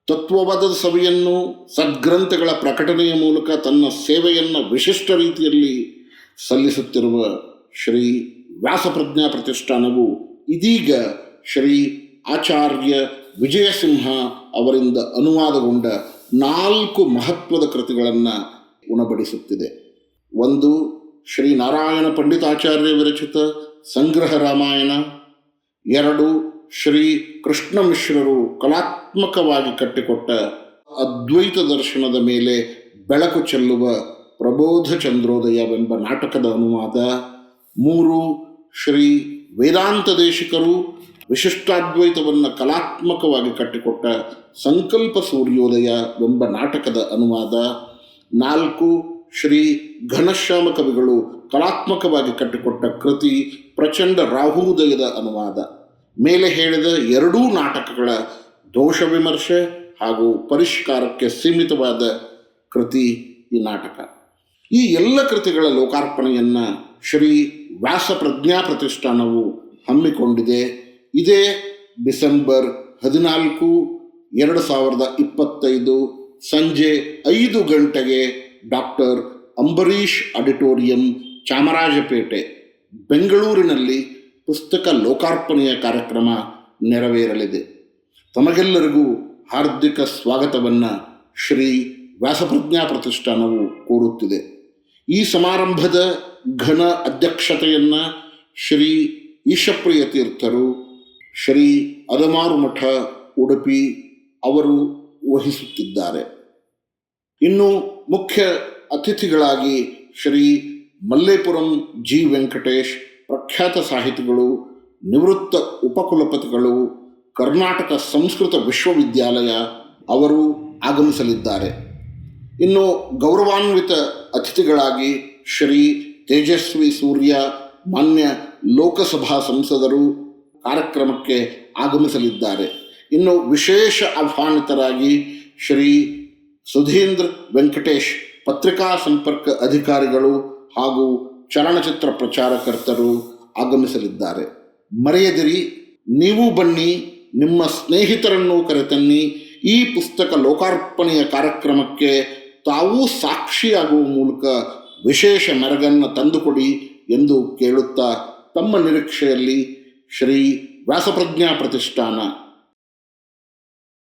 ತತ್ವವಾದದ ಸಭೆಯನ್ನು ಸದ್ಗ್ರಂಥಗಳ ಪ್ರಕಟಣೆಯ ಮೂಲಕ ತನ್ನ ಸೇವೆಯನ್ನು ವಿಶಿಷ್ಟ ರೀತಿಯಲ್ಲಿ ಸಲ್ಲಿಸುತ್ತಿರುವ ಶ್ರೀ ವ್ಯಾಸಪ್ರಜ್ಞಾ ಪ್ರತಿಷ್ಠಾನವು ಇದೀಗ ಶ್ರೀ ಆಚಾರ್ಯ ವಿಜಯಸಿಂಹ ಅವರಿಂದ ಅನುವಾದಗೊಂಡ 4 ಮಹತ್ವದ ಕೃತಿಗಳನ್ನು ಉಣಬಡಿಸುತ್ತಿದೆ. 1. ಶ್ರೀ ನಾರಾಯಣ ಪಂಡಿತಾಚಾರ್ಯ ವಿರಚಿತ ಸಂಗ್ರಹ ರಾಮಾಯಣ. 2. ಶ್ರೀ ಕೃಷ್ಣ ಮಿಶ್ರರು ಕಲಾತ್ಮಕವಾಗಿ ಕಟ್ಟಿಕೊಟ್ಟ ಅದ್ವೈತ ದರ್ಶನದ ಮೇಲೆ ಬೆಳಕು ಚೆಲ್ಲುವ ಪ್ರಬೋಧ ಚಂದ್ರೋದಯವೆಂಬ ನಾಟಕದ ಅನುವಾದ. 3. ಶ್ರೀ ವೇದಾಂತ ದೇಶಿಕರು ವಿಶಿಷ್ಟಾದ್ವೈತವನ್ನು ಕಲಾತ್ಮಕವಾಗಿ ಕಟ್ಟಿಕೊಟ್ಟ ಸಂಕಲ್ಪ ಸೂರ್ಯೋದಯವೆಂಬ ನಾಟಕದ ಅನುವಾದ. 4. ಶ್ರೀ ಘನಶ್ಯಾಮ ಕವಿಗಳು ಕಲಾತ್ಮಕವಾಗಿ ಕಟ್ಟಿಕೊಟ್ಟ ಕೃತಿ ಪ್ರಚಂಡ ರಾಹುದಯದ ಅನುವಾದ. ಮೇಲೆ ಹೇಳಿದ 2 ನಾಟಕಗಳ ದೋಷ ವಿಮರ್ಶೆ ಹಾಗೂ ಪರಿಷ್ಕಾರಕ್ಕೆ ಸೀಮಿತವಾದ ಕೃತಿ ಈ ನಾಟಕ. ಈ ಎಲ್ಲ ಕೃತಿಗಳ ಲೋಕಾರ್ಪಣೆಯನ್ನು ಶ್ರೀ ವ್ಯಾಸಪ್ರಜ್ಞಾ ಪ್ರತಿಷ್ಠಾನವು ಹಮ್ಮಿಕೊಂಡಿದೆ. ಇದೇ ಡಿಸೆಂಬರ್ 14, 2025 ಸಂಜೆ 5 ಗಂಟೆಗೆ ಡಾಕ್ಟರ್ ಅಂಬರೀಷ್ ಆಡಿಟೋರಿಯಂ, ಚಾಮರಾಜಪೇಟೆ, ಬೆಂಗಳೂರಿನಲ್ಲಿ ಪುಸ್ತಕ ಲೋಕಾರ್ಪಣೆಯ ಕಾರ್ಯಕ್ರಮ ನೆರವೇರಲಿದೆ. ತಮಗೆಲ್ಲರಿಗೂ ಹಾರ್ದಿಕ ಸ್ವಾಗತವನ್ನು ಶ್ರೀ ವ್ಯಾಸಪ್ರಜ್ಞಾ ಪ್ರತಿಷ್ಠಾನವು ಕೋರುತ್ತಿದೆ. ಈ ಸಮಾರಂಭದ ಘನ ಅಧ್ಯಕ್ಷತೆಯನ್ನು ಶ್ರೀ ಈಶಪ್ರಿಯ ತೀರ್ಥರು, ಶ್ರೀ ಅದಮಾರು ಮಠ, ಉಡುಪಿ ಅವರು ವಹಿಸುತ್ತಿದ್ದಾರೆ. ಇನ್ನು ಮುಖ್ಯ ಅತಿಥಿಗಳಾಗಿ ಶ್ರೀ ಮಲ್ಲೇಪುರಂ ಜಿ ವೆಂಕಟೇಶ್, ಪ್ರಖ್ಯಾತ ಸಾಹಿತಿಗಳು, ನಿವೃತ್ತ ಉಪಕುಲಪತಿಗಳು, ಕರ್ನಾಟಕ ಸಂಸ್ಕೃತ ವಿಶ್ವವಿದ್ಯಾಲಯ ಅವರು ಆಗಮಿಸಲಿದ್ದಾರೆ. ಇನ್ನು ಗೌರವಾನ್ವಿತ ಅತಿಥಿಗಳಾಗಿ ಶ್ರೀ ತೇಜಸ್ವಿ ಸೂರ್ಯ, ಮಾನ್ಯ ಲೋಕಸಭಾ ಸಂಸದರು ಕಾರ್ಯಕ್ರಮಕ್ಕೆ ಆಗಮಿಸಲಿದ್ದಾರೆ. ಇನ್ನು ವಿಶೇಷ ಆಹ್ವಾನಿತರಾಗಿ ಶ್ರೀ ಸುಧೀಂದ್ರ ವೆಂಕಟೇಶ್, ಪತ್ರಿಕಾ ಸಂಪರ್ಕ ಅಧಿಕಾರಿಗಳು ಹಾಗೂ ಚಲನಚಿತ್ರ ಪ್ರಚಾರಕರ್ತರು ಆಗಮಿಸಲಿದ್ದಾರೆ. ಮರೆಯದಿರಿ, ನೀವು ಬನ್ನಿ, ನಿಮ್ಮ ಸ್ನೇಹಿತರನ್ನು ಕರೆತನ್ನಿ. ಈ ಪುಸ್ತಕ ಲೋಕಾರ್ಪಣೆಯ ಕಾರ್ಯಕ್ರಮಕ್ಕೆ ತಾವೂ ಸಾಕ್ಷಿಯಾಗುವ ಮೂಲಕ ವಿಶೇಷ ಮೆರಗನ್ನು ತಂದುಕೊಡಿ ಎಂದು ಕೇಳುತ್ತಾ ತಮ್ಮ ನಿರೀಕ್ಷೆಯಲ್ಲಿ ಶ್ರೀ ವ್ಯಾಸಪ್ರಜ್ಞಾ ಪ್ರತಿಷ್ಠಾನ